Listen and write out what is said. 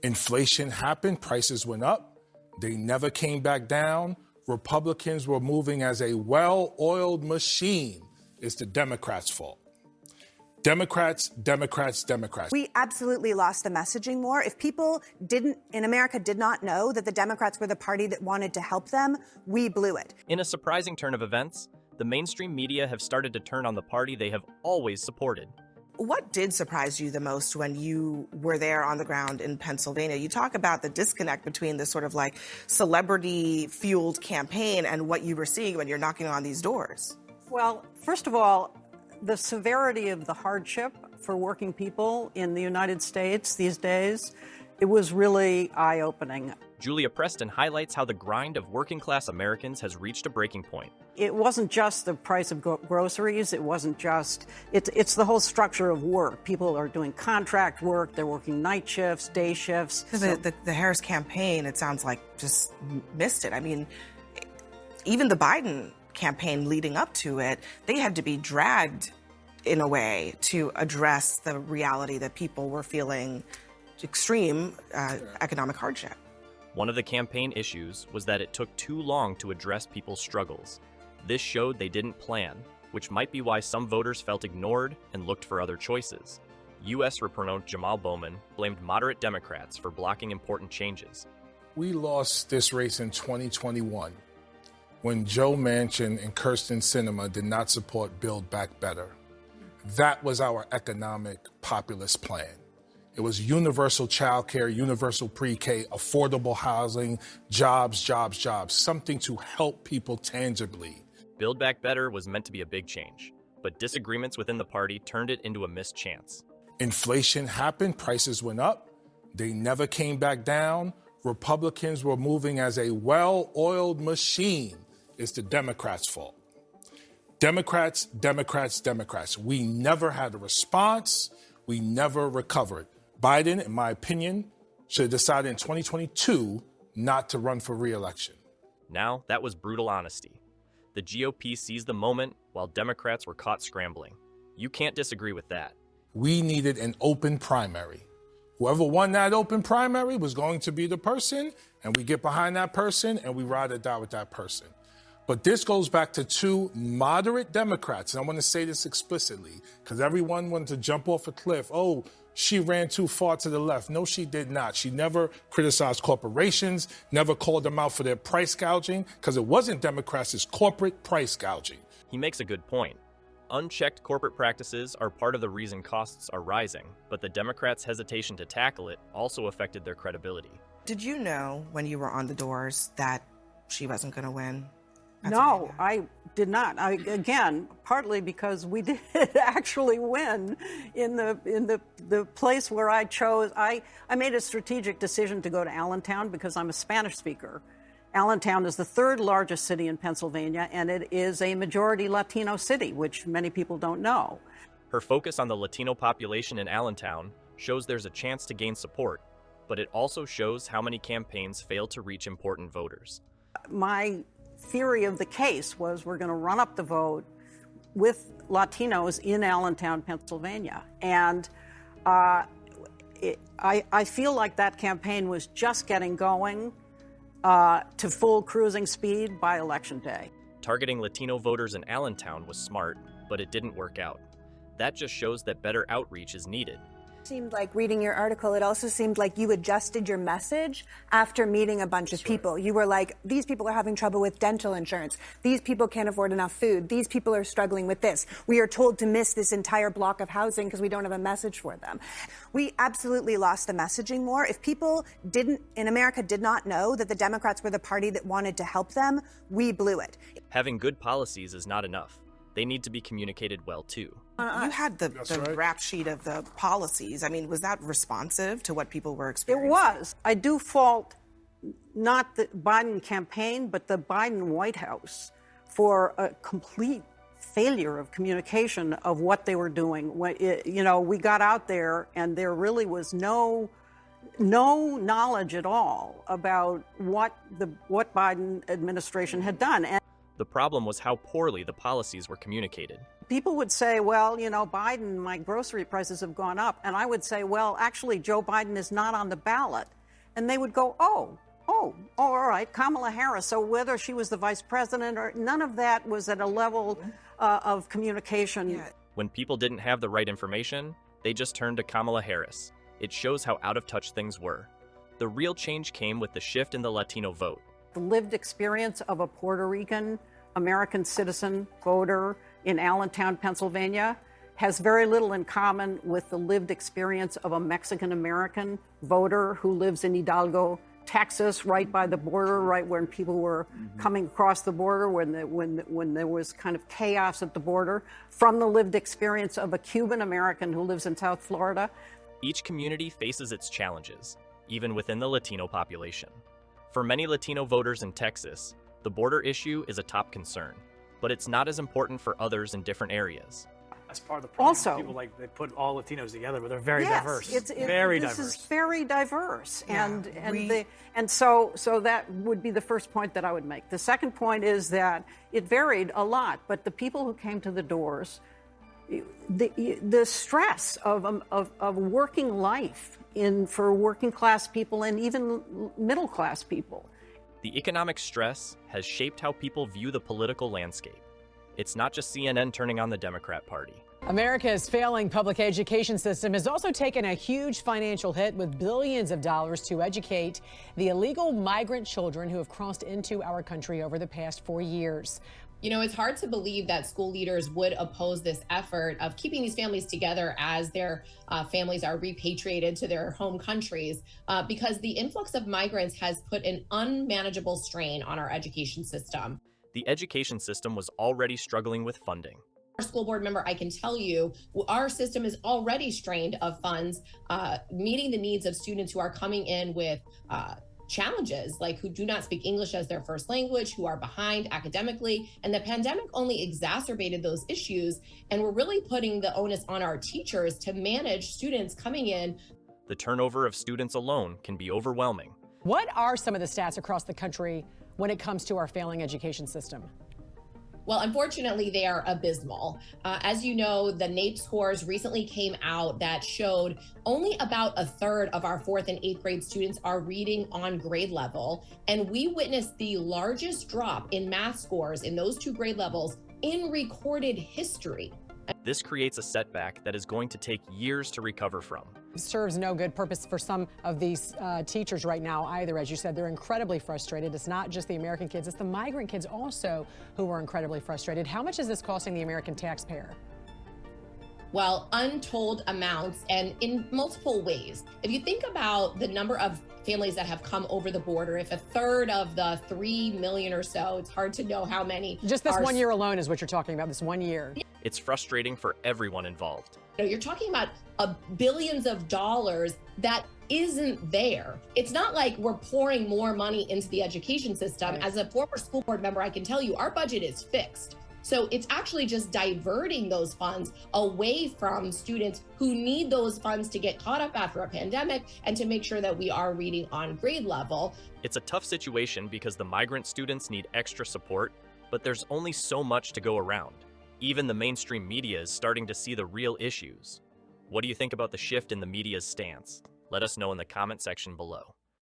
Inflation happened, prices went up, they never came back down. Republicans were moving as a well-oiled machine. It's the Democrats' fault. Democrats, Democrats, Democrats. We absolutely lost the messaging war. If people in America did not know that the Democrats were the party that wanted to help them, we blew it. In a surprising turn of events, the mainstream media have started to turn on the party they have always supported. What did surprise you the most when you were there on the ground in Pennsylvania? You talk about the disconnect between this sort of like celebrity-fueled campaign and what you were seeing when you're knocking on these doors. Well, first of all, the severity of the hardship for working people in the United States these days, it was really eye-opening. Julia Preston highlights how the grind of working-class Americans has reached a breaking point. It wasn't just the price of groceries. It wasn't just, it's the whole structure of work. People are doing contract work. They're working night shifts, day shifts. The Harris campaign, it sounds like, just missed it. I mean, even the Biden campaign leading up to it, they had to be dragged in a way to address the reality that people were feeling extreme economic hardship. One of the campaign issues was that it took too long to address people's struggles. This showed they didn't plan, which might be why some voters felt ignored and looked for other choices. U.S. Representative Jamal Bowman blamed moderate Democrats for blocking important changes. We lost this race in 2021 when Joe Manchin and Kyrsten Sinema did not support Build Back Better. That was our economic populist plan. It was universal child care, universal pre-K, affordable housing, jobs, jobs, jobs, something to help people tangibly. Build Back Better was meant to be a big change, but disagreements within the party turned it into a missed chance. Inflation happened, prices went up, they never came back down. Republicans were moving as a well-oiled machine. It's the Democrats' fault. Democrats, Democrats, Democrats. We never had a response. We never recovered. Biden, in my opinion, should have decided in 2022 not to run for re-election. Now, that was brutal honesty. The GOP seized the moment while Democrats were caught scrambling. You can't disagree with that. We needed an open primary. Whoever won that open primary was going to be the person, and we get behind that person and we ride or die with that person. But this goes back to two moderate Democrats, and I want to say this explicitly, because everyone wanted to jump off a cliff. Oh, she ran too far to the left. No, she did not. She never criticized corporations, never called them out for their price gouging, because it wasn't Democrats, it's corporate price gouging. He makes a good point. Unchecked corporate practices are part of the reason costs are rising, but the Democrats' hesitation to tackle it also affected their credibility. Did you know when you were on the doors that she wasn't going to win? No, I did not. Again, partly because we did actually win in the place where I chose. I made a strategic decision to go to Allentown because I'm a Spanish speaker. Allentown is the third largest city in Pennsylvania, and it is a majority Latino city, which many people don't know. Her focus on the Latino population in Allentown shows there's a chance to gain support, but it also shows how many campaigns fail to reach important voters. My theory of the case was we're going to run up the vote with Latinos in Allentown, Pennsylvania. And I feel like that campaign was just getting going to full cruising speed by Election Day. Targeting Latino voters in Allentown was smart, but it didn't work out. That just shows that better outreach is needed. Seemed like reading your article, it also seemed like you adjusted your message after meeting a bunch of people. You were like, these people are having trouble with dental insurance. These people can't afford enough food. These people are struggling with this. We are told to miss this entire block of housing because we don't have a message for them. We absolutely lost the messaging war. If people in America did not know that the Democrats were the party that wanted to help them, we blew it. Having good policies is not enough. They need to be communicated well, too. You had the right. rap sheet of the policies. I mean, was that responsive to what people were experiencing? It was. I do fault not the Biden campaign, but the Biden White House for a complete failure of communication of what they were doing. We got out there and there really was no knowledge at all about what Biden administration had done. The problem was how poorly the policies were communicated. people would say, well, you know, Biden, my grocery prices have gone up. And I would say, well, actually, Joe Biden is not on the ballot. And they would go, oh, all right, Kamala Harris. So whether she was the vice president or none of that was at a level of communication. Yeah. When people didn't have the right information, they just turned to Kamala Harris. It shows how out of touch things were. The real change came with the shift in the Latino vote. The lived experience of a Puerto Rican American citizen voter in Allentown, Pennsylvania, has very little in common with the lived experience of a Mexican American voter who lives in Hidalgo, Texas, right by the border, right when people were coming across the border, when there was kind of chaos at the border, from the lived experience of a Cuban American who lives in South Florida. Each community faces its challenges, even within the Latino population. For many Latino voters in Texas, the border issue is a top concern, but it's not as important for others in different areas. That's part of the problem. Also, people they put all Latinos together, but they're very yes, diverse. This diverse. is very diverse, Yeah, and so that would be the first point that I would make. The second point is that it varied a lot, but the people who came to the doors, the stress of working life for working class people and even middle class people. The economic stress has shaped how people view the political landscape. It's not just CNN turning on the Democrat Party. America's failing public education system has also taken a huge financial hit, with billions of dollars to educate the illegal migrant children who have crossed into our country over the past 4 years. You know, it's hard to believe that school leaders would oppose this effort of keeping these families together as their families are repatriated to their home countries, because the influx of migrants has put an unmanageable strain on our education system. The education system was already struggling with funding. Our school board member, I can tell you, our system is already strained of funds, meeting the needs of students who are coming in with challenges, like who do not speak English as their first language, who are behind academically. And the pandemic only exacerbated those issues. And we're really putting the onus on our teachers to manage students coming in. The turnover of students alone can be overwhelming. What are some of the stats across the country when it comes to our failing education system? Well, unfortunately, they are abysmal. As you know, the NAEP scores recently came out that showed only about a third of our 4th and 8th grade students are reading on grade level. And we witnessed the largest drop in math scores in those 2 grade levels in recorded history. This creates a setback that is going to take years to recover from. It serves no good purpose for some of these teachers right now either. As you said, they're incredibly frustrated. It's not just the American kids, it's the migrant kids also who are incredibly frustrated. How much is this costing the American taxpayer? Well, untold amounts, and in multiple ways. If you think about the number of families that have come over the border, if a third of the 3 million or so, it's hard to know how many. Just this 1 year alone is what you're talking about, this 1 year. It's frustrating for everyone involved. You know, you're talking about billions of dollars that isn't there. It's not like we're pouring more money into the education system. Right. As a former school board member, I can tell you our budget is fixed. So it's actually just diverting those funds away from students who need those funds to get caught up after a pandemic and to make sure that we are reading on grade level. It's a tough situation because the migrant students need extra support, but there's only so much to go around. Even the mainstream media is starting to see the real issues. What do you think about the shift in the media's stance? Let us know in the comment section below.